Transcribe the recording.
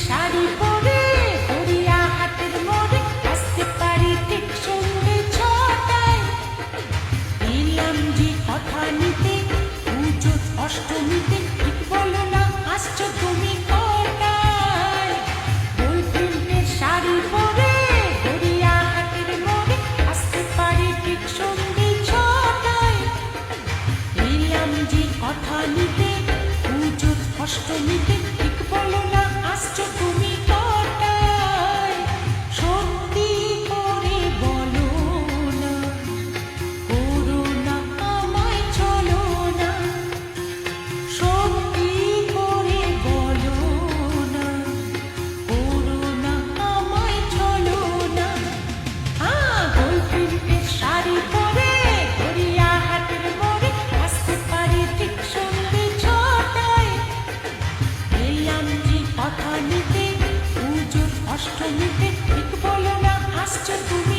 শাড়ি পরে গড়িয়াহাটের মোড়ে আসতে পারি ঠিক সন্ধ্যে ছটায়। এলাম যে কথা নিতে পুজো অষ্টমীতে, ঠিক বলো না আসছো তুমি কটায়? বয়ফ্রেন্ডের শাড়ি পরে গড়িয়াহাটের মোড়ে আসতে পারি ঠিক সন্ধ্যে ছটায়। এলাম যে কথা নিতে পুজো অষ্টমীতে, ঠিক বলো না আসছো তুমি কটায়? সত্যি করে বলো না, করো না আমায় চলো না। সত্যি করে বলো না, করো না আমায় চলো না। বয়ফ্রেন্ডের শাড়ি পরে গড়িয়াহাটের মোড়ে আসতে পারি ঠিক সন্ধ্যে ছটায়। এলাম যে কথা নিতে পুজো অষ্টমীতে, ঠিক বলো না আসছো তুমি